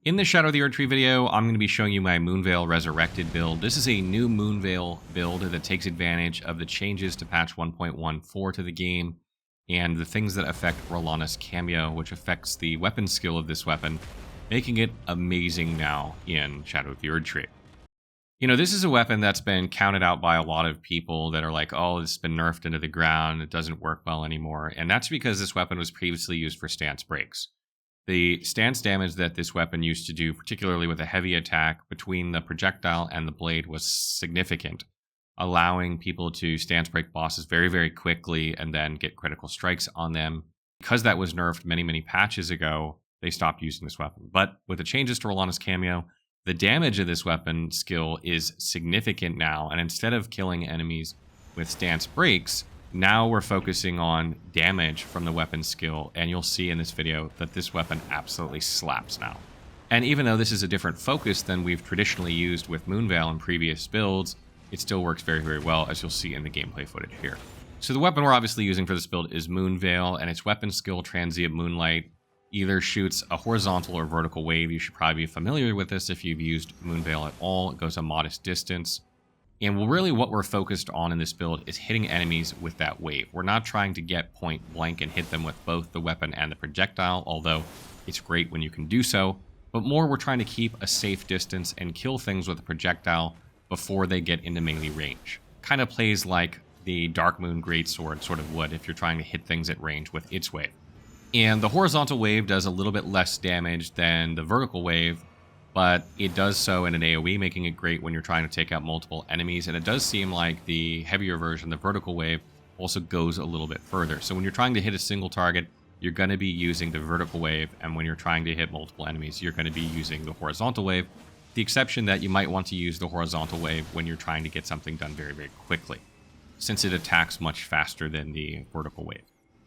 In this Shadow of the Erdtree video, I'm going to be showing you my Moonveil Resurrected build. This is a new Moonveil build that takes advantage of the changes to patch 1.14 to the game and the things that affect Rolana's cameo, which affects the weapon skill of this weapon, making it amazing now in Shadow of the Erdtree. You know, this is a weapon that's been counted out by a lot of people that are like, oh, it's been nerfed into the ground, it doesn't work well anymore, and that's because this weapon was previously used for stance breaks. The stance damage that this weapon used to do, particularly with a heavy attack between the projectile and the blade, was significant, allowing people to stance break bosses very, very quickly and then get critical strikes on them. Because that was nerfed many, many patches ago, they stopped using this weapon. But with the changes to Rolana's cameo, the damage of this weapon skill is significant now, and instead of killing enemies with stance breaks, now we're focusing on damage from the weapon skill, and you'll see in this video that this weapon absolutely slaps now. And even though this is a different focus than we've traditionally used with Moonveil in previous builds, it still works very, very well, as you'll see in the gameplay footage here. So the weapon we're obviously using for this build is Moonveil, and its weapon skill, Transient Moonlight, either shoots a horizontal or vertical wave. You should probably be familiar with this if you've used Moonveil at all. It goes a modest distance. And really what we're focused on in this build is hitting enemies with that wave. We're not trying to get point blank and hit them with both the weapon and the projectile, although it's great when you can do so. But more, we're trying to keep a safe distance and kill things with a projectile before they get into melee range. Kind of plays like the Dark Moon Greatsword sort of would if you're trying to hit things at range with its wave. And the horizontal wave does a little bit less damage than the vertical wave, but it does so in an AoE, making it great when you're trying to take out multiple enemies. And it does seem like the heavier version, the vertical wave, also goes a little bit further. So when you're trying to hit a single target, you're going to be using the vertical wave, and when you're trying to hit multiple enemies, you're going to be using the horizontal wave. The exception that you might want to use the horizontal wave when you're trying to get something done very, very quickly, since it attacks much faster than the vertical wave.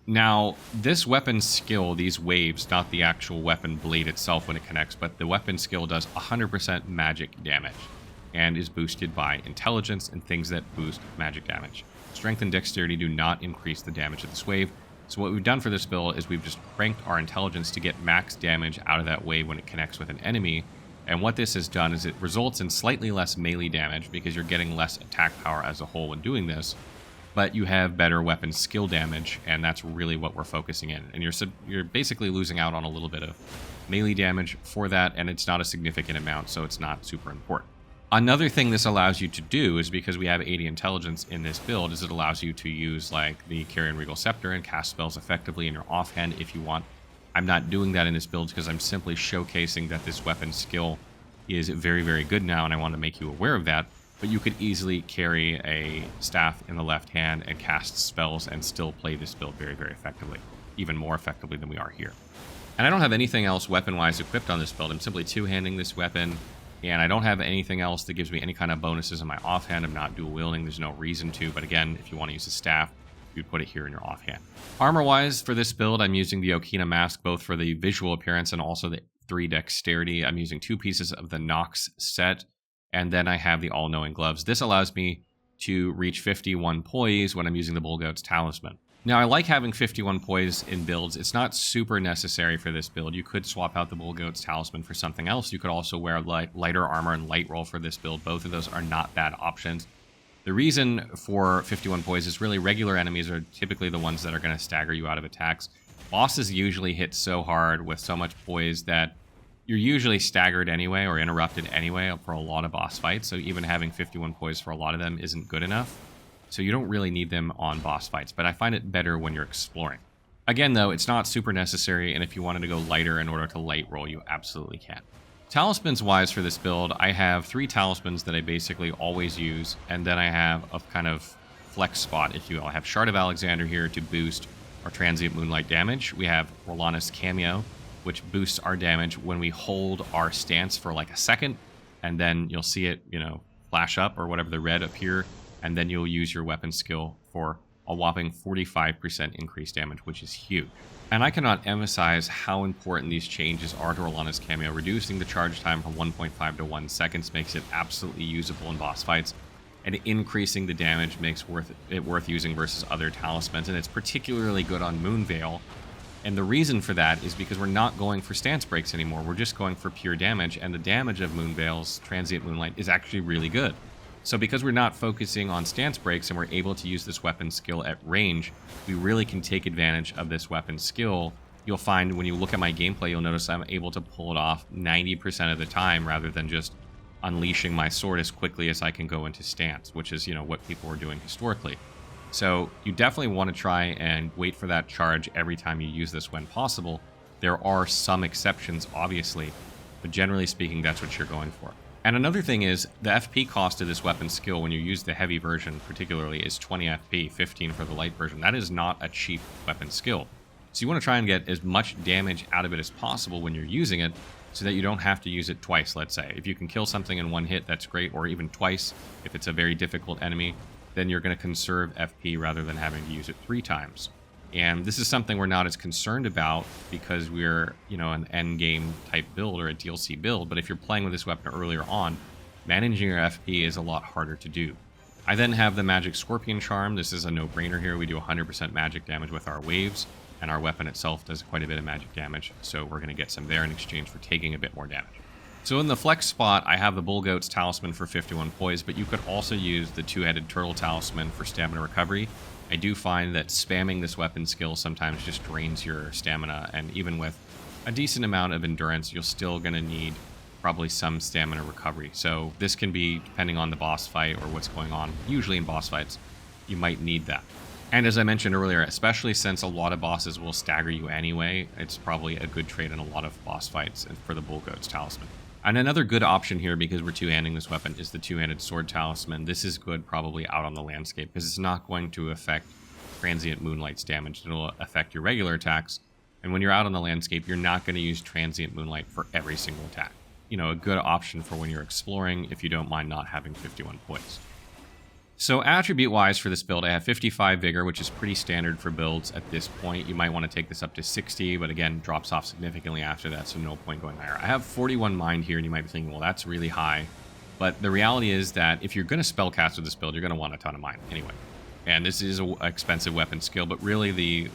Now, this weapon skill, these waves, not the actual weapon blade itself when it connects, but the weapon skill does 100% magic damage and is boosted by intelligence and things that boost magic damage. Strength and dexterity do not increase the damage of this wave. So what we've done for this build is we've just cranked our intelligence to get max damage out of that wave when it connects with an enemy. And what this has done is it results in slightly less melee damage because you're getting less attack power as a whole when doing this. But you have better weapon skill damage, and that's really what we're focusing in. And you're basically losing out on a little bit of melee damage for that, and it's not a significant amount, so it's not super important. Another thing this allows you to do is, because we have 80 intelligence in this build, is it allows you to use like the Carrion Regal Scepter and cast spells effectively in your offhand if you want. I'm not doing that in this build because I'm simply showcasing that this weapon skill is very, very good now, and I want to make you aware of that. But you could easily carry a staff in the left hand and cast spells and still play this build very, very effectively, even more effectively than we are here. And I don't have anything else weapon-wise equipped on this build. I'm simply two-handing this weapon, and I don't have anything else that gives me any kind of bonuses in my offhand. I'm not dual-wielding. There's no reason to, but again, if you want to use a staff, you'd put it here in your offhand. Armor-wise, for this build, I'm using the Okina Mask, both for the visual appearance and also the 3 dexterity. I'm using 2 pieces of the Nox set, and then I have the All-Knowing Gloves. This allows me to reach 51 poise when I'm using the Bullgoat's Talisman. Now, I like having 51 poise in builds. It's not super necessary for this build. You could swap out the Bullgoat's Talisman for something else. You could also wear lighter armor and light roll for this build. Both of those are not bad options. The reason for 51 poise is really regular enemies are typically the ones that are going to stagger you out of attacks. Bosses usually hit so hard with so much poise that you're usually staggered anyway or interrupted anyway for a lot of boss fights, so even having 51 poise for a lot of them isn't good enough. So you don't really need them on boss fights, but I find it better when you're exploring. Again, though, it's not super necessary, and if you wanted to go lighter in order to light roll, you absolutely can. Talismans-wise for this build, I have 3 talismans that I basically always use, and then I have a kind of flex spot, if you will. I have Shard of Alexander here to boost our Transient Moonlight damage. We have Rolana's Cameo, which boosts our damage when we hold our stance for like a second, and then you'll see it, flash up or whatever, the red appear, and then you'll use your weapon skill for a whopping 45% increased damage, which is huge. And I cannot emphasize how important these changes are to Rolana's Cameo. Reducing the charge time from 1.5 to 1 seconds makes it absolutely usable in boss fights, and increasing the damage makes it worth using versus other talismans, and it's particularly good on Moonveil, And the reason for that is because we're not going for stance breaks anymore. We're just going for pure damage, and the damage of Moonveil's Transient Moonlight is actually really good. So because we're not focusing on stance breaks and we're able to use this weapon skill at range, we really can take advantage of this weapon skill. You'll find when you look at my gameplay, you'll notice I'm able to pull it off 90% of the time rather than just unleashing my sword as quickly as I can go into stance, which is, what people were doing historically. So you definitely want to try and wait for that charge every time you use this when possible. There are some exceptions, obviously, but generally speaking, that's what you're going for. And another thing is, the FP cost of this weapon skill when you use the heavy version particularly is 20 FP, 15 for the light version. That is not a cheap weapon skill. So you want to try and get as much damage out of it as possible when you're using it so that you don't have to use it twice, let's say. If you can kill something in one hit, that's great, or even twice if it's a very difficult enemy. Then you're going to conserve FP rather than having to use it 3 times. And this is something we're not as concerned about because we're, an end game type build or a DLC build. But if you're playing with this weapon earlier on, managing your FP is a lot harder to do. I then have the Magic Scorpion Charm. This is a no-brainer here. We do 100% magic damage with our waves, and our weapon itself does quite a bit of magic damage. So we're going to get some there in exchange for taking a bit more damage. So in the flex spot, I have the Bull Goat's Talisman for 51 poise, but you could also use the Two-Headed Turtle Talisman for stamina recovery. I do find that spamming this weapon skill sometimes just drains your stamina, and even with a decent amount of endurance, you're still going to need probably some stamina recovery. So this can be, depending on the boss fight or what's going on, usually in boss fights, you might need that. And as I mentioned earlier, especially since a lot of bosses will stagger you anyway, it's probably a good trade in a lot of boss fights for the Bull Goat's Talisman. And another good option here, because we're two-handing this weapon, is the Two-Handed Sword Talisman. This is good probably out on the landscape, because it's not going to affect Transient Moonlight's damage. It'll affect your regular attacks. And when you're out on the landscape, you're not going to use Transient Moonlight for every single attack. A good option for when you're exploring, if you don't mind not having 51 poise. So attribute-wise for this build, I have 55 Vigor, which is pretty standard for builds at this point. You might want to take this up to 60, but again, drops off significantly after that, so no point going higher. I have 41 Mind here, and you might be thinking, well, that's really high. But the reality is that if you're going to spellcast with this build, you're going to want a ton of Mind anyway. And this is an expensive weapon skill, but really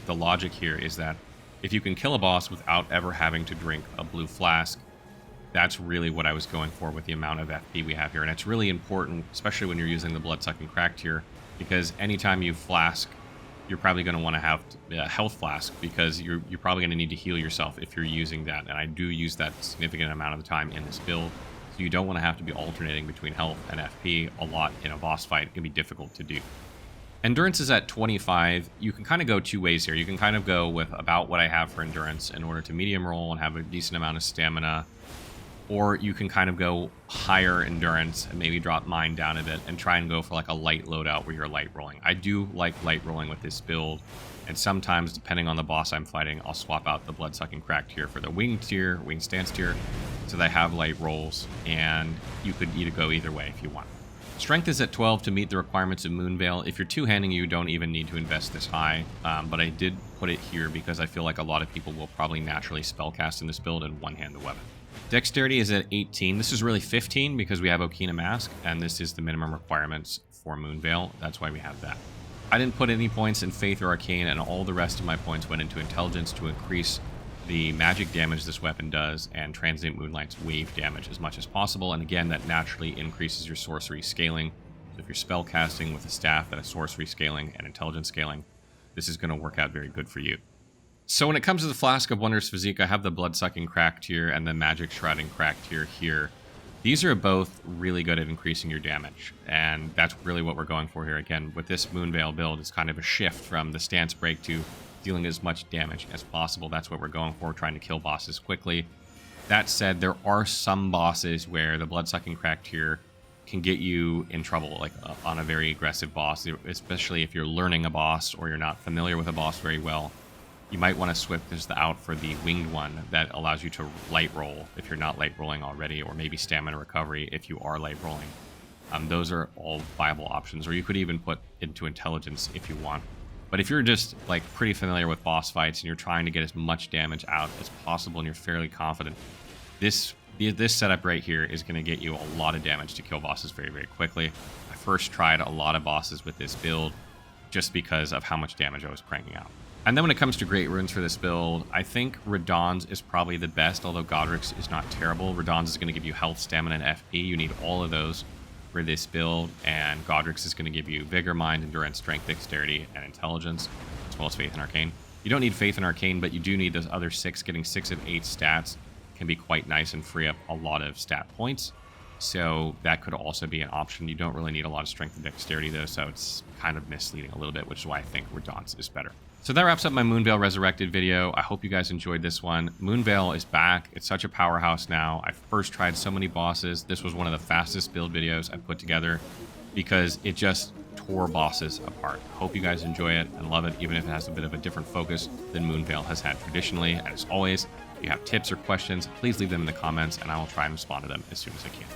the logic here is that if you can kill a boss without ever having to drink a blue flask, that's really what I was going for with the amount of FP we have here. And it's really important, especially when you're using the Bloodsucking Crack tier, because anytime you flask, you're probably going to want to have a health flask, because you're probably going to need to heal yourself if you're using that. And I do use that significant amount of the time in this build. So you don't want to have to be alternating between health and FP a lot in a boss fight. It can be difficult to do. Endurance is at 25. You can kind of go 2 ways here. You can kind of go with about what I have for endurance in order to medium roll and have a decent amount of stamina. Or you can kind of go higher endurance and maybe drop Mind down a bit and try and go for like a light loadout where you're light rolling. I do like light rolling with this build, and sometimes, depending on the boss I'm fighting, I'll swap out the Bloodsucking Crack tier for the Wing tier, Wing Stance tier, so they have light rolls, and you could go either way if you want. Strength is at 12 to meet the requirements of Moonveil. If you're two-handing, you don't even need to invest this high, but I did put it here because I feel like a lot of people will probably naturally spellcast in this build and one-hand the weapon. Dexterity is at 18. This is really 15 because we have Okina Mask, and this is the minimum requirements for Moonveil. That's why we have that. I didn't put any points in Faith or Arcane, and all the rest of my points went into Intelligence to increase the magic damage this weapon does and Transient Moonlight's wave damage as much as possible. And again, that naturally increases your sorcery scaling. So if you're spellcasting with a staff that has sorcery scaling and intelligence scaling, this is going to work out very good for you. So when it comes to the Flask of Wondrous Physique, I have the Bloodsucking Crack tier and the Magic Shrouding Crack tier here. These are both really good at increasing your damage, and that's really what we're going for here. Again, with this Moonveil build, it's kind of a shift from the stance break to dealing as much damage as possible. That's what we're going for, trying to kill bosses quickly. That said, there are some bosses where the Bloodsucking Crack tier can get you in trouble, like on a very aggressive boss, especially if you're learning a boss or you're not familiar with a boss very well. You might want to switch this out for the winged one that allows you to light roll if you're not light rolling already, or maybe stamina recovery if you are light rolling. Those are all viable options, or you could even put into intelligence if you want. But if you're just like pretty familiar with boss fights and you're trying to get as much damage out as possible and you're fairly confident, this setup right here is going to get you a lot of damage to kill bosses very, very quickly. I first tried a lot of bosses with this build just because of how much damage I was cranking out. And then when it comes to great runes for this build, I think Radahn's is probably the best, although Godric's is not terrible. Radahn's is going to give you health, stamina, and FP. You need all of those for this build, and Godric's is going to give you Vigor, Mind, Endurance, Strength, Dexterity, and Intelligence, as well as Faith and Arcane. You don't need Faith and Arcane, but you do need those other 6. Getting 6 of 8 stats can be quite nice and free up a lot of stat points. So that could also be an option. You don't really need a lot of Strength and Dexterity, though, so it's kind of misleading a little bit, which is why I think Radahn's is better. So that wraps up my Moonveil Resurrected video. I hope you guys enjoyed this one. Moonveil is back. It's such a powerhouse now. I first tried so many bosses. This was one of the fastest build videos I've put together because it just tore bosses apart. Hope you guys enjoy it and love it, even if it has a bit of a different focus than Moonveil has had traditionally. And as always, if you have tips or questions, please leave them in the comments and I will try and respond to them as soon as I can.